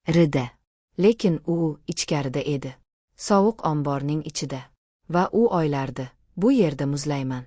ridi. Lekin u ichkarida edi. Sovuq omborning ichida. Va u o'ylardi, bu yerda muzlayman.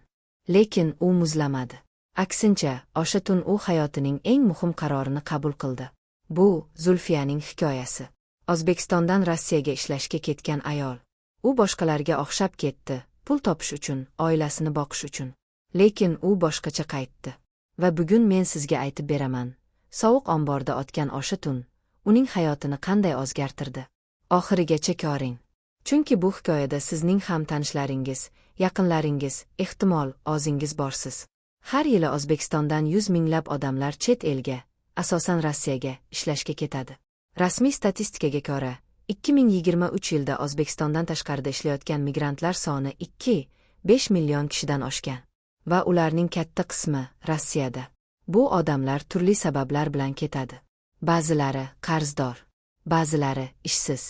Lekin u muzlamadi. Aksincha, o'sha tun u hayotining eng muhim qarorini qabul qildi. Bu Zulfiyaning hikoyasi. O'zbekistondan Rossiyaga ishlashga ketgan ayol. U boshqalarga o'xshab ketdi, pul topish uchun, oilasini boqish uchun. Lekin u boshqacha qaytdi. Va bugun men sizga aytib beraman. Sovuq omborda o'tgan o'sha tun uning hayotini qanday o'zgartirdi. Oxirigacha ko'ring. Chunki bu hikoyada sizning ham tanishlaringiz, yaqinlaringiz, ehtimol o'zingiz borsiz. Har yili O'zbekistondan 100 minglab odamlar chet elga, asosan Rossiyaga, ishlashga ketadi. Rasmiy statistikaga ko'ra, 2023 yilda O'zbekistondan tashqarida ishlayotgan migrantlar soni 2,5 million kishidan oshgan. Va ularning katta qismi Rossiyada. Bu odamlar turli sabablar bilan ketadi. Ba'zilari qarzdor, ba'zilari ishsiz,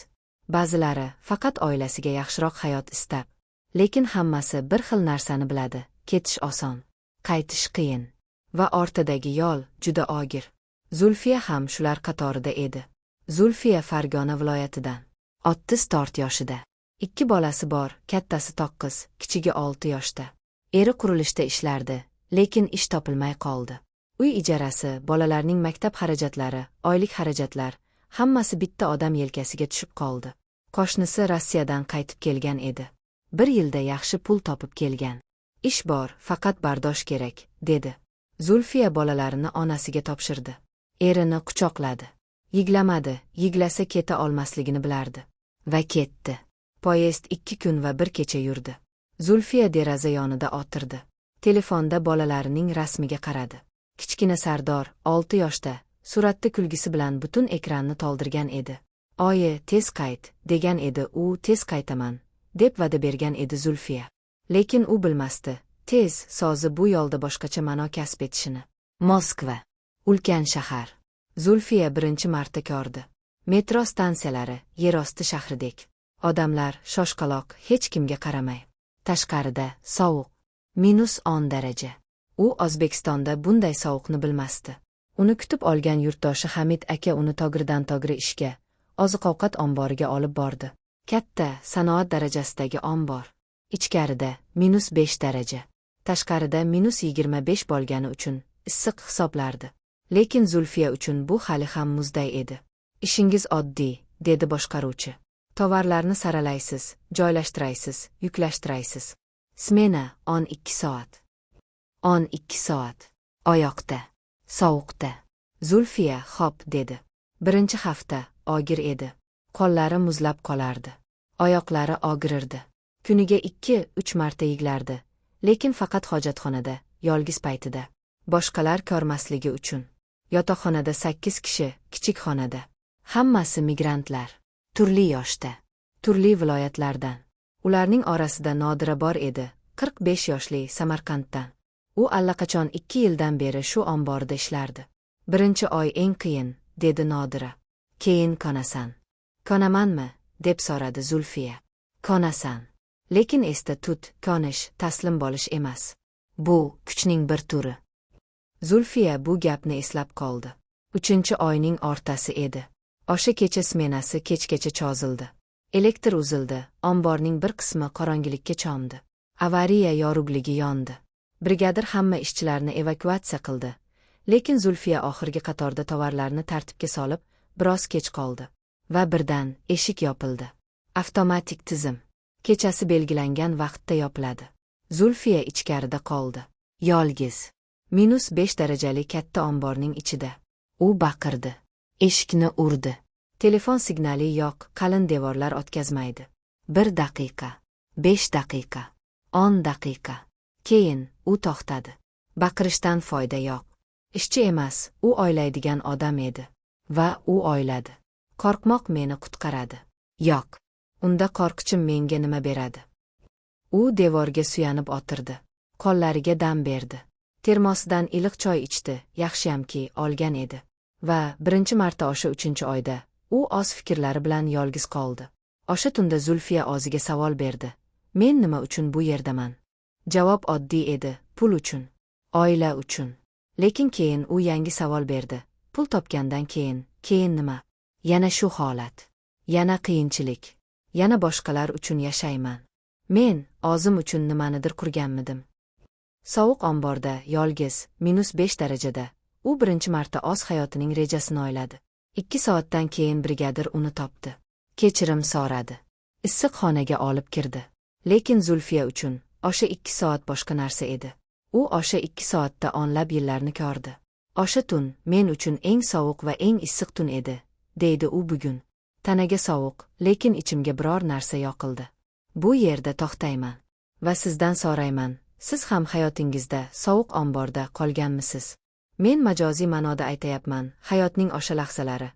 ba'zilari faqat oilasiga yaxshiroq hayot istab. Lekin hammasi bir xil narsani biladi: ketish oson, qaytish qiyin va ortidagi yo'l juda og'ir. Zulfiya ham shular qatorida edi. Zulfiya Farg'ona viloyatidan. 34 yoshida. 2 bolasi bor, kattasi 9, kichigi 6 yoshda. Eri qurilishda ishlardi, lekin ish topilmay qoldi. Uy ijarasi, bolalarning maktab xarajatlari, oylik xarajatlar, hammasi bitta odam yelkasiga tushib qoldi. Qo'shnisi Rossiyadan qaytib kelgan edi. 1 yilda yaxshi pul topib kelgan. Ish bor, faqat bardosh kerak, dedi. Zulfiya bolalarini onasiga topshirdi. Erini quchoqladi. Yiglamadi, yiglasa keta olmasligini bilardi. Va ketdi. Poyezd 2 kun va 1 kecha yurdi. Zulfiya deraza yonida o'tirdi. Telefonda bolalarining rasmiga qaradi. Kichkina Sardor, 6 yoshda, suratda kulgisi bilan butun ekranni to'ldirgan edi. Oyi, tez qayt, degan edi u. Tez qaytaman, deb va'da bergan edi Zulfiya. Lekin u bilmasdi, tez so'zi bu yo'lda boshqacha ma'no kasb etishini. Moskva, ulkan shahar. Zulfiya birinchi marta ko'rdi. Metro stansiyalari, yerosti shahridek. Odamlar shoshqaloq, hech kimga qaramay. Tashqarida sovuq, -10 daraja. U O'zbekistonda bunday sovuqni bilmasdi. Uni kutib olgan yurtdoshi Hamid aka uni togirdan-togiri ishga, oziq-ovqat omboriga olib bordi. Katta, sanoat darajasidagi ombor. Ichkarida -5 daraja. Tashqarida -25 bo'lgani uchun issiq hisoblardi. Lekin Zulfiya uchun bu hali ham muzday edi. Ishingiz oddiy, dedi boshqaruvchi. Tovarlarni saralaysiz, joylashtiraysiz, yuklashtiraysiz. Smena 12 soat. 12 soat. Oyoqda, sovuqda. Zulfiya "Xo'p", dedi. Birinchi hafta og'ir edi. Qo'llari muzlab qolardi. Oyoqlari og'rirdi. Kuniga 2-3 marta yiglardi, lekin faqat hojatxonada, yolg'iz paytida. Boshqalar ko'rmasligi uchun. Yotoqxonada 8 kishi, kichik xonada. Hammasi migrantlar. Turli yoshda, turli viloyatlardan. Ularning orasida Nodira bor edi, 45 yoshli Samarqanddan. U allaqachon 2 yildan beri shu omborda ishlardi. Birinchi oy eng qiyin, dedi Nodira. Keyin ko'nasan. Ko'namanmi, deb so'radi Zulfiya. Ko'nasan. Lekin esda tut, ko'nish, taslim bo'lish emas. Bu kuchning bir turi. Zulfiya bu gapni eslab qoldi. 3-oyning o'rtasi edi. O'sha kecha smenasi kechgacha cho'zildi. Elektr uzildi, omborning bir qismi qorong'ilikka cho'mdi. Avariya yorug'ligi yondi. Brigadir hamma ishchilarni evakuatsiya qildi. Lekin Zulfiya oxirgi qatorda tovarlarni tartibga solib, biroz kech qoldi. Va birdan eshik yopildi. Avtomatik tizim. Kechasi belgilangan vaqtda yopiladi. Zulfiya ichkarida qoldi. Yolg'iz. -5 darajali katta omborning ichida. U baqirdi. Eshikni urdi. Telefon signali yo'q, qalin devorlar o'tkazmaydi. 1 daqiqa, 5 daqiqa, 10 daqiqa. Keyin u to'xtadi. Baqirishdan foyda yo'q. Ishchi emas, u o'ylaydigan odam edi. Va u o'yladi. Qo'rqmoq meni qutqaradi. Yo'q. Unda qo'rqishim menga nima beradi? U devorga suyanib o'tirdi. Qo'llariga dam berdi. Termosidan iliq choy ichdi, yaxshiyamki olgan edi. Va birinchi marta o'sha 3-oyda u o'z fikrlari bilan yolg'iz qoldi. O'sha tunda Zulfiya o'ziga savol berdi. Men nima uchun bu yerdaman? Javob oddiy edi, pul uchun, oila uchun. Lekin keyin u yangi savol berdi. Pul topgandan keyin nima? Yana shu holat. Yana qiyinchilik. Yana boshqalar uchun yashayman. Men o'zim uchun nimanidir qurganmidim. Sovuq omborda, yolg'iz, -5 darajada, u birinchi marta o'z hayotining rejasini o'yladi. 2 soatdan keyin brigadir uni topdi. Kechirim so'radi. Issiq xonaga olib kirdi. Lekin Zulfiya uchun o'sha 2 soat boshqa narsa edi. U o'sha 2 soatda o'nlab yillarni ko'rdi. O'sha tun men uchun eng sovuq va eng issiq tun edi, deydi u bugun. Tanaga sovuq, lekin ichimga biror narsa yoqildi. Bu yerda to'xtayman va sizdan so'rayman, siz ham hayotingizda sovuq omborda qolganmisiz? Men majoziy ma'noda aytayapman, hayotning o'sha lahzalari.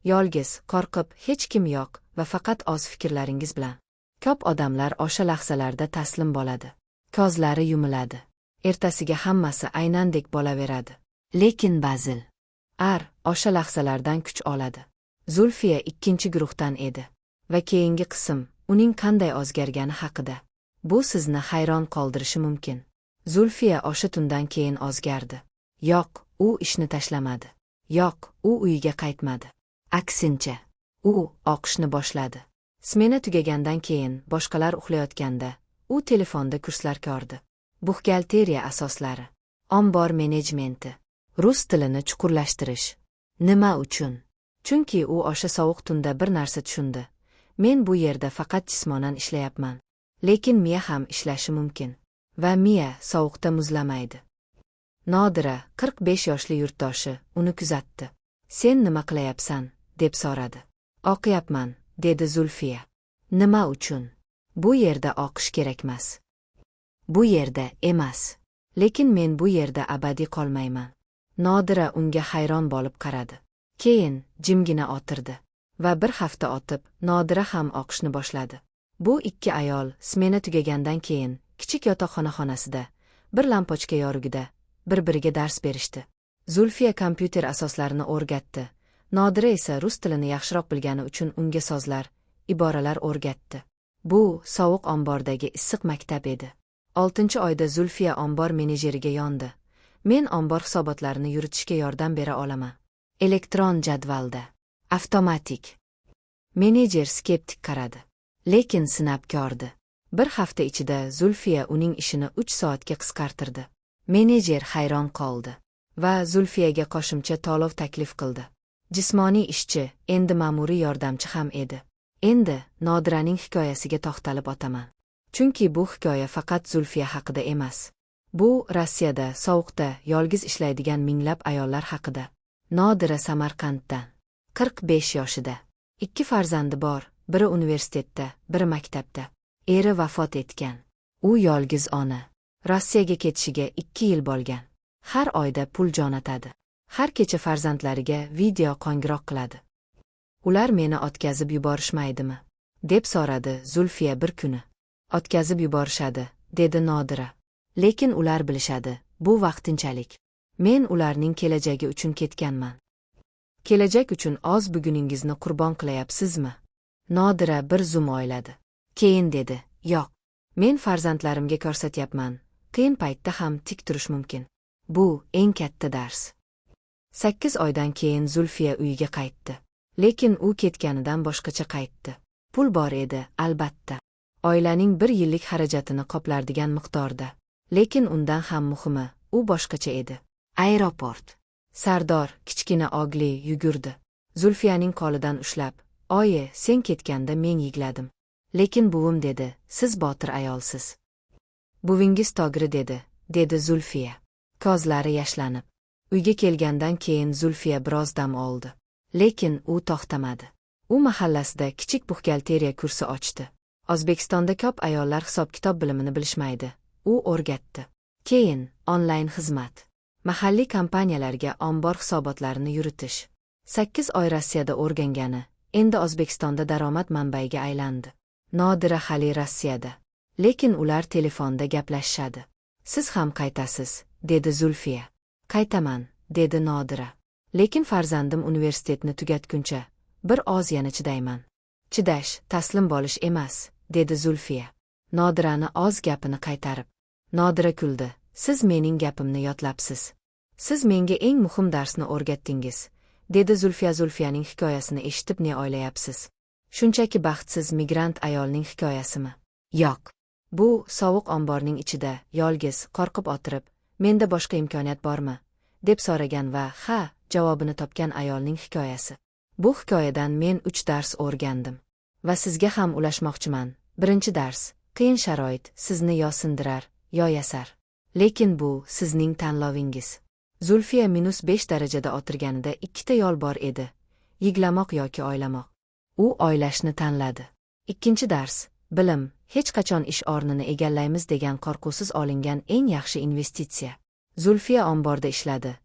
Yolg'iz, qo'rqib, hech kim yo'q va faqat o'z fikrlaringiz bilan. Ko'p odamlar o'sha lahzalarda taslim bo'ladi. Ko'zlari yumiladi. Ertasiga hammasi aynandek bo'laveradi. Lekin Bazil o'sha lahzalardan kuch oladi. Zulfiya ikkinchi guruhdan edi va keyingi qism uning qanday o'zgargani haqida. Bu sizni hayron qoldirishi mumkin. Zulfiya o'sha tundan keyin o'zgardi. Yo'q, u ishni tashlamadi. Yo'q, u uyiga qaytmadi. Aksincha, u o'qishni boshladi. Smena tugagandan keyin boshqalar uxlayotganda, u telefonda kurslar ko'rdi. Buxgalteriya asoslari, ombor menejmenti, rus tilini chuqurlashtirish. Nima uchun? Chunki u o'sha sovuq tunda bir narsa tushundi. Men bu yerda faqat jismonan ishlayapman. Lekin miya ham ishlashi mumkin. Va miya sovuqda muzlamaydi. Nodira, 45 yoshli yurtdoshi, uni kuzatdi. Sen nima qilyapsan, deb so'radi. O'qiyapman, dedi Zulfiya. Nima uchun? Bu yerda o'qish kerakmas. Bu yerda emas. Lekin men bu yerda abadiy qolmayman. Nodira unga hayron bo'lib qaradi. Keyin jimgina o'tirdi. Va bir hafta o'tib, Nodira ham o'qishni boshladi. Bu ikki ayol smena tugagandan keyin kichik yotoqxona xonasida, bir lampochka yorug'ida bir-biriga dars berishdi. Zulfiya kompyuter asoslarini o'rgatdi. Nodira esa rus tilini yaxshiroq bilgani uchun unga so'zlar, iboralar o'rgatdi. Bu sovuq ombordagi issiq maktab edi. 6-oyda Zulfiya ombor menejeriga yondi. Men ombor hisobotlarini yuritishga yordam bera olaman. Elektron jadvalda. Avtomatik. Menejer skeptik qaradi. Lekin sinab ko'rdi. Bir hafta ichida Zulfiya uning ishini 3 soatga qisqartirdi. Menejer hayron qoldi va Zulfiyaga qo'shimcha to'lov taklif qildi. Jismoniy ishchi, endi ma'muriy yordamchi ham edi. Endi Nodiraning hikoyasiga to'xtalib o'taman. Chunki bu hikoya faqat Zulfiya haqida emas. Bu Rossiyada sovuqda yolg'iz ishlaydigan minglab ayollar haqida. Nodira Samarqanddan. 45 yoshida. 2 farzandi bor, biri universitetda, biri maktabda. Eri vafot etgan. U yolg'iz ona. Rossiyaga ketishiga 2 yil bo'lgan. Har oyda pul jo'natadi. Har kecha farzandlariga video qo'ng'iroq qiladi. Ular meni o'tkazib yuborishmaydimi? deb so'radi Zulfiya bir kuni. O'tkazib yuborishadi, dedi Nodira. Lekin ular bilishadi, bu vaqtinchalik. Men ularning kelajagi uchun ketganman. Kelajak uchun o'z buguningizni qurbon qilyapsizmi? Nodira bir zum o'yladi. Keyin dedi, yo'q. Men farzandlarimga ko'rsatyapman. Qiyin paytda ham tik turish mumkin. Bu eng katta dars. 8 oydan keyin Zulfiya uyiga qaytdi. Lekin u ketganidan boshqacha qaytdi. Pul bor edi, albatta. Oilaning 1 yillik xarajatini qoplardigan miqdorda. Lekin undan ham muhimi, u boshqacha edi. Aeroport. Sardor, kichkina Ogli yugurdi. Zulfiyaning qo'lidan ushlab, "Oyi, sen ketganda men yigladim. Lekin buvim dedi, siz botir ayolsiz." "Buvingiz togri dedi Zulfiya. Ko'zlari yashlanib. Uyga kelgandan keyin Zulfiya biroz dam oldi. Lekin u to'xtamadi. U mahallasida kichik buxgalteriya kursi ochdi. O'zbekistonda ko'p ayollar hisob-kitob bilimini bilishmaydi. U o'rgatdi. Keyin onlayn xizmat. Mahalliy kompaniyalarga ombor hisobotlarini yuritish. 8 oy Rossiyada o'rgangani, endi O'zbekistonda daromad manbaiga aylandi. Nodira hali Rossiyada. Lekin ular telefonda gaplashishadi. "Siz ham qaytasiz", dedi Zulfiya. "Qaytaman", dedi Nodira. "Lekin farzandim universitetni tugatguncha bir oz yana chidayman." "Chidash, taslim bo'lish emas", dedi Zulfiya. Nodirani oz gapini qaytarib. Nodira kuldi. "Siz mening gapimni yodlabsiz. Siz menga eng muhim darsni o'rgatdingiz. dedi Zulfiyaning hikoyasini eshitib ne o'ylayapsiz? Shunchaki baxtsiz migrant ayolning hikoyasimi? Yo'q. Bu sovuq omborning ichida, yolg'iz, qo'rqib o'tirib, menda boshqa imkoniyat bormi? deb so'ragan va ha javobini topgan ayolning hikoyasi. Bu hikoyadan men 3 dars o'rgandim va sizga ham ulashmoqchiman. Birinchi dars: qiyin sharoit sizni yo sindirar, yo yasar. Lekin bu sizning tanlovingiz. Zulfiya -5 darajada o'tirganida ikkita yo'l bor edi: yig'lamoq yoki o'ylamoq. U o'ylashni tanladi. Ikkinchi dars: bilim hech qachon ish o'rnini egallaymiz degan qo'rquvsiz olingan eng yaxshi investitsiya. Zulfiya omborda ishladi,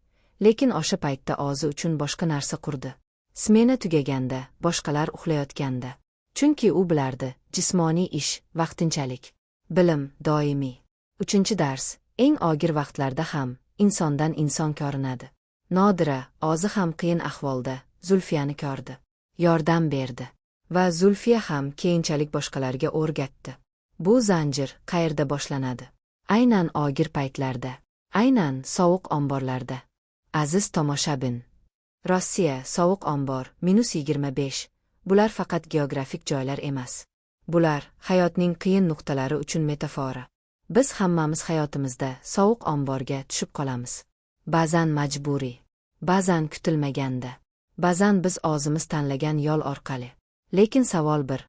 lekin o'sha paytda o'zi uchun boshqa narsa qurdi. Smena tugaganda, boshqalar uxlayotganda. Chunki u bilardi, jismoniy ish vaqtinchalik, bilim doimiy. Uchinchi dars: eng og'ir vaqtlarda ham insondan inson ko'rinadi. Nodira o'zi ham qiyin ahvolda Zulfiyani ko'rdi, yordam berdi va Zulfiya ham keyinchalik boshqalarga o'rgatdi. Bu zanjir qayerda boshlanadi? Aynan og'ir paytlarda, aynan sovuq omborlarda. Aziz tomoshabin, Rossiya sovuq ombor -25. Bular faqat geografik joylar emas. Bular hayotning qiyin nuqtalari uchun metafora. Biz hammamiz hayotimizda sovuq omborga tushib qolamiz. Ba'zan majburiy, ba'zan kutilmaganda, ba'zan biz o'zimiz tanlagan yo'l orqali. Lekin savol bir: